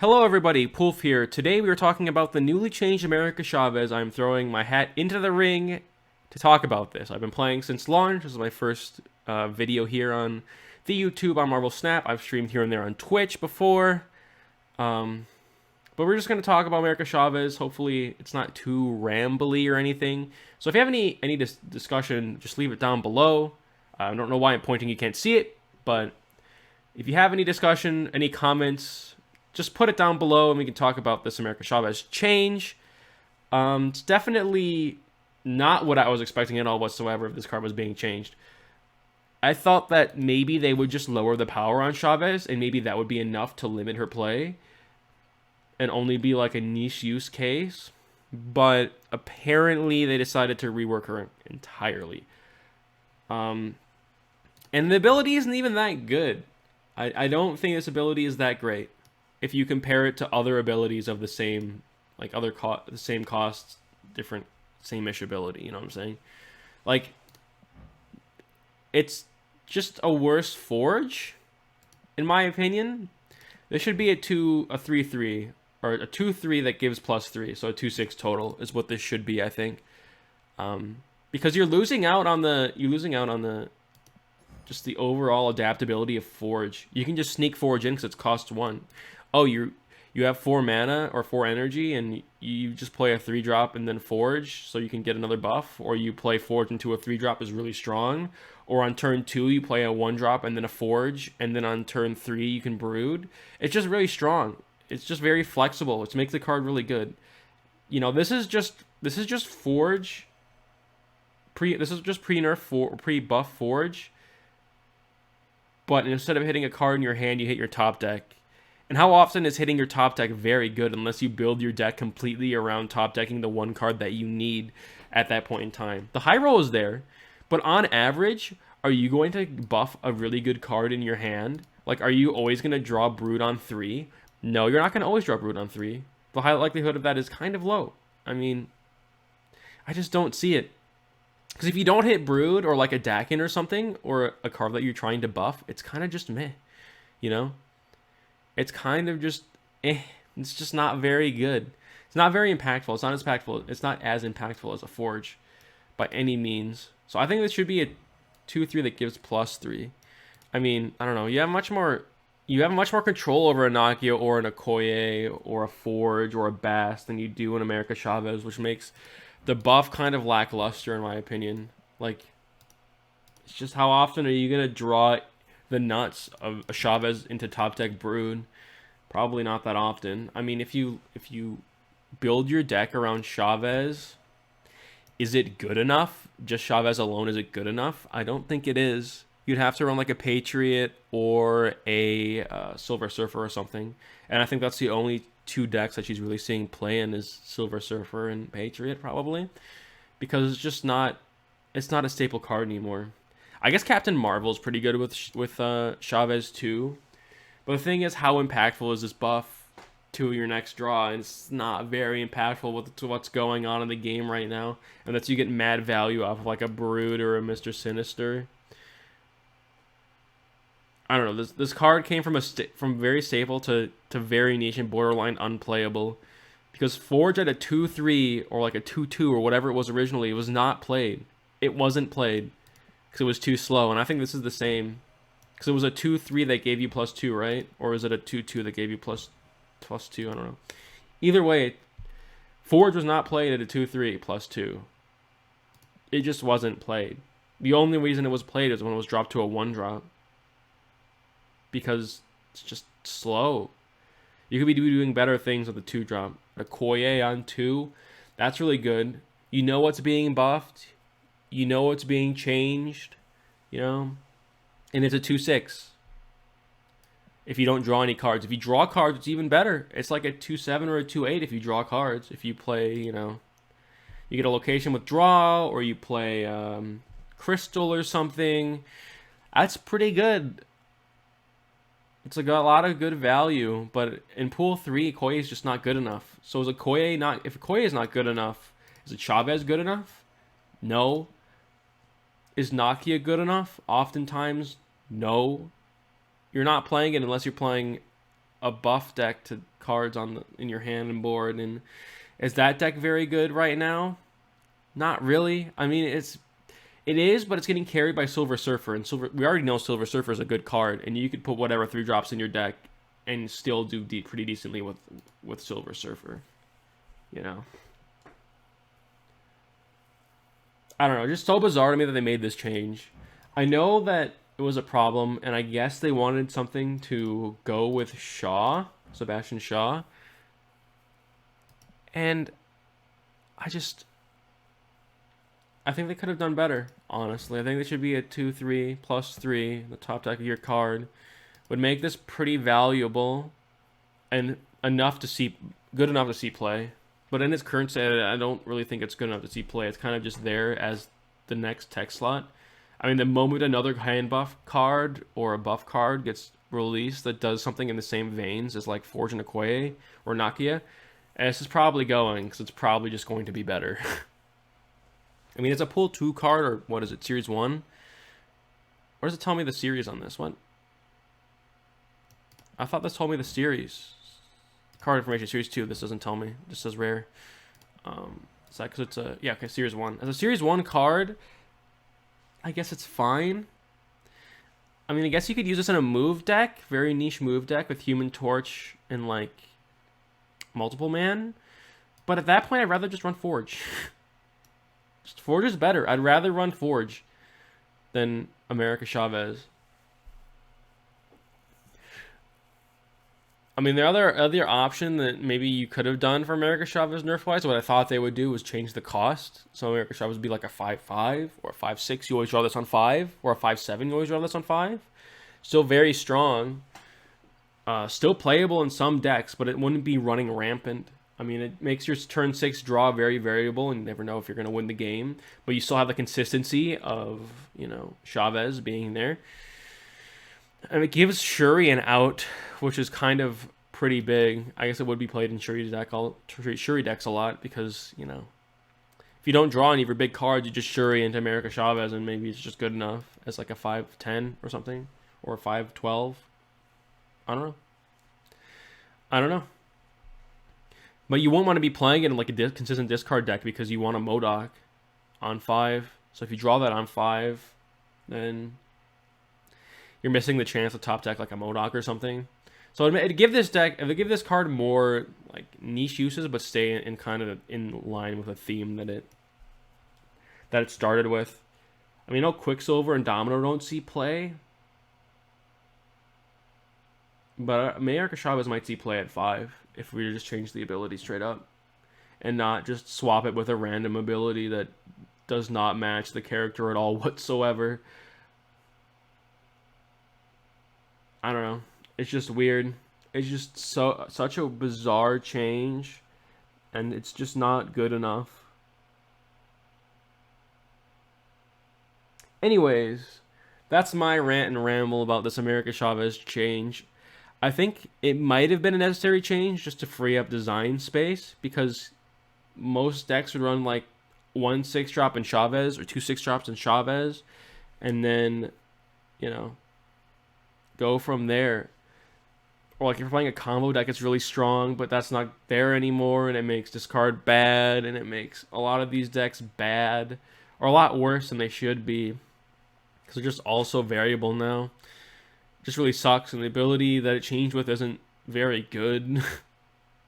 Hello everybody, poolF here. Today we are talking about the newly changed America Chavez. I'm throwing my hat into the ring to talk about this. I've been playing since launch. This is my first video here on the YouTube on Marvel Snap. I've streamed here and there on Twitch before. But we're just going to talk about America Chavez. Hopefully it's not too rambly or anything. So if you have any discussion, just leave it down below. I don't know why I'm pointing, you can't see it. But if you have any discussion, any comments, just put it down below and we can talk about this America Chavez change. It's definitely not what I was expecting at all whatsoever if this card was being changed. I thought that maybe they would just lower the power on Chavez and maybe that would be enough to limit her play and only be like a niche use case. But apparently they decided to rework her entirely. And the ability isn't even that good. I don't think this ability is that great if you compare it to other abilities of the same, like the same cost, different same-ish ability, you know what I'm saying? Like, it's just a worse Forge, in my opinion. This should be a 3-3, or a 2-3 that gives +3, so a 2-6 total is what this should be, I think. Because you're losing out on the just the overall adaptability of Forge. You can just sneak Forge in because it's cost 1. Oh, you have 4 mana or 4 energy and you just play a 3-drop and then Forge so you can get another buff, or you play Forge into a 3-drop is really strong, or on turn 2 you play a 1-drop and then a Forge, and then on turn 3 you can Brood. It's just really strong. It's just very flexible. It makes the card really good. You know, this is just Forge. This is just pre-buff Forge. But instead of hitting a card in your hand, you hit your top deck. And how often is hitting your top deck very good unless you build your deck completely around top decking the one card that you need at that point in time? The high roll is there, but on average, are you going to buff a really good card in your hand? Like, are you always going to draw Brood on 3? No, you're not going to always draw Brood on 3. The high likelihood of that is kind of low. I mean, I just don't see it. Because if you don't hit Brood or like a Dakin or something, or a card that you're trying to buff, it's kind of just meh, you know? It's kind of just It's just not very good. It's not very impactful. It's not as impactful as a Forge by any means. So I think this should be a 2-3 that gives +3. I mean, I don't know. You have much more control over a Nakia or an Okoye or a Forge or a Bast than you do in America Chavez, which makes the buff kind of lackluster in my opinion. Like, it's just how often are you gonna draw the nuts of a Chavez into top deck Brood? Probably not that often. I mean, if you build your deck around Chavez, is it good enough? Just Chavez alone, is it good enough? I don't think it is. You'd have to run like a Patriot or a Silver Surfer or something. And I think that's the only 2 decks that she's really seeing play in is Silver Surfer and Patriot probably. Because it's just not a staple card anymore. I guess Captain Marvel is pretty good with Chavez too. But the thing is, how impactful is this buff to your next draw? And it's not very impactful to what's going on in the game right now. And that's you get mad value off of like a Brood or a Mr. Sinister. I don't know. This card came from very staple to very niche and borderline unplayable. Because Forge at a 2-3 or like a 2-2 or whatever it was originally, it was not played. It wasn't played. Because it was too slow, and I think this is the same. Because it was a 2-3 that gave you +2, right? Or is it a 2-2 that gave you +2? I don't know. Either way, Forge was not played at a 2-3 +2. It just wasn't played. The only reason it was played is when it was dropped to a 1-drop. Because it's just slow. You could be doing better things with a 2-drop. A Koye on 2, that's really good. You know what's being buffed. You know what's being changed, you know, and it's a 2-6. If you don't draw any cards, if you draw cards, it's even better. It's like a 2-7 or a 2-8 if you draw cards. If you play, you know, you get a location with draw, or you play Crystal or something. That's pretty good. It's a lot of good value, but in pool 3, Okoye is just not good enough. So is Okoye not? If Okoye is not good enough, is it Chavez good enough? No. Is Nakia good enough? Oftentimes, no. You're not playing it unless you're playing a buff deck to cards in your hand and board. And is that deck very good right now? Not really. I mean, it is, but it's getting carried by Silver Surfer, and we already know Silver Surfer is a good card, and you could put whatever 3-drops in your deck and still do pretty decently with Silver Surfer. You know, I don't know. Just so bizarre to me that they made this change. I know that it was a problem, and I guess they wanted something to go with Sebastian Shaw, and I think they could have done better, honestly. I think they should be a 2/3 +3. The top deck of your card would make this pretty valuable and good enough to see play. But in its current state, I don't really think it's good enough to see play. It's kind of just there as the next tech slot. I mean, the moment another hand buff card or a buff card gets released that does something in the same veins as like Forge and Okoye or Nakia, and this is probably going because it's probably just going to be better. I mean, it's a pool 2 card, or what is it, Series 1? Where does it tell me the series on this? What? I thought this told me the series. Card information, Series 2. This doesn't tell me. It just says rare. Is that because it's a... Yeah, okay, Series 1. As a Series 1 card, I guess it's fine. I mean, I guess you could use this in a move deck. Very niche move deck with Human Torch and, like, multiple man. But at that point, I'd rather just run Forge. Forge is better. I'd rather run Forge than America Chavez. I mean, the other option that maybe you could have done for America Chavez nerf-wise, what I thought they would do was change the cost. So America Chavez would be like a 5/5 or a 5/6. You always draw this on 5, or a 5/7. You always draw this on 5. Still very strong. Still playable in some decks, but it wouldn't be running rampant. I mean, it makes your turn 6 draw very variable, and you never know if you're going to win the game. But you still have the consistency of, you know, Chavez being there. And it gives Shuri an out, which is kind of pretty big. I guess it would be played in Shuri decks a lot because, you know, if you don't draw any of your big cards, you just Shuri into America Chavez, and maybe it's just good enough as like a 5/10 or something, or a 5/12. I don't know. But you won't want to be playing it in like a consistent discard deck because you want a MODOK on 5. So if you draw that on 5, then you're missing the chance to top deck like a MODOK or something. So it'd give this card more like niche uses, but stay in kind of in line with a theme that it started with. I mean, no, Quicksilver and Domino don't see play, but America Chavez might see play at 5 if we just change the ability straight up and not just swap it with a random ability that does not match the character at all whatsoever. I don't know. It's just weird. It's just such a bizarre change, and it's just not good enough. Anyways, that's my rant and ramble about this America Chavez change. I think it might have been a necessary change just to free up design space, because most decks would run like 1 6-drop in Chavez or 2 6-drops in Chavez, and then, you know, go from there. Or like if you're playing a combo deck, it's really strong, but that's not there anymore, and it makes discard bad, and it makes a lot of these decks bad, or a lot worse than they should be, because they're just all so variable now. Just really sucks, and the ability that it changed with isn't very good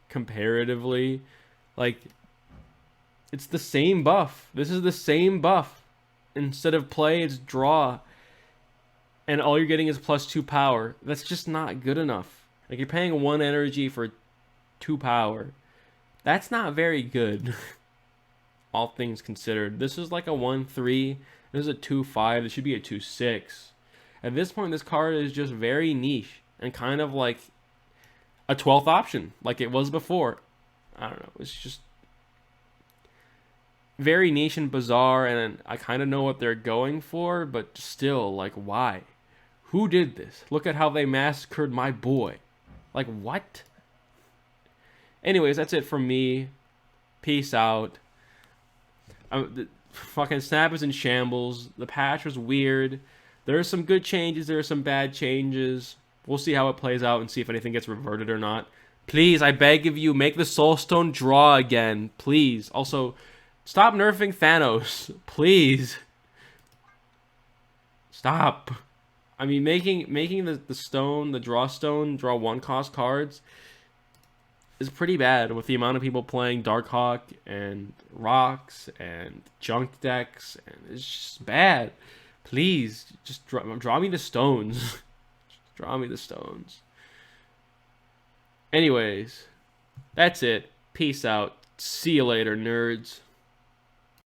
comparatively. Like, it's the same buff. This is the same buff. Instead of play, it's draw. And all you're getting is +2 power. That's just not good enough. Like, you're paying 1 energy for 2 power. That's not very good. All things considered. This is like a 1/3. This is a 2/5. This should be a 2/6. At this point, this card is just very niche and kind of like a 12th option, like it was before. I don't know. It's just very niche and bizarre, and I kind of know what they're going for, but still, like, why? Who did this? Look at how they massacred my boy. Like, what? Anyways, that's it from me. Peace out. The fucking Snap is in shambles. The patch was weird. There are some good changes. There are some bad changes. We'll see how it plays out and see if anything gets reverted or not. Please, I beg of you, make the Soulstone draw again. Please. Also, stop nerfing Thanos. Please. Stop. I mean, making the stone, the draw stone, draw 1-cost cards is pretty bad with the amount of people playing Darkhawk and Rocks and Junk decks. And it's just bad. Please, just draw me the stones. Draw me the stones. Anyways, that's it. Peace out. See you later, nerds.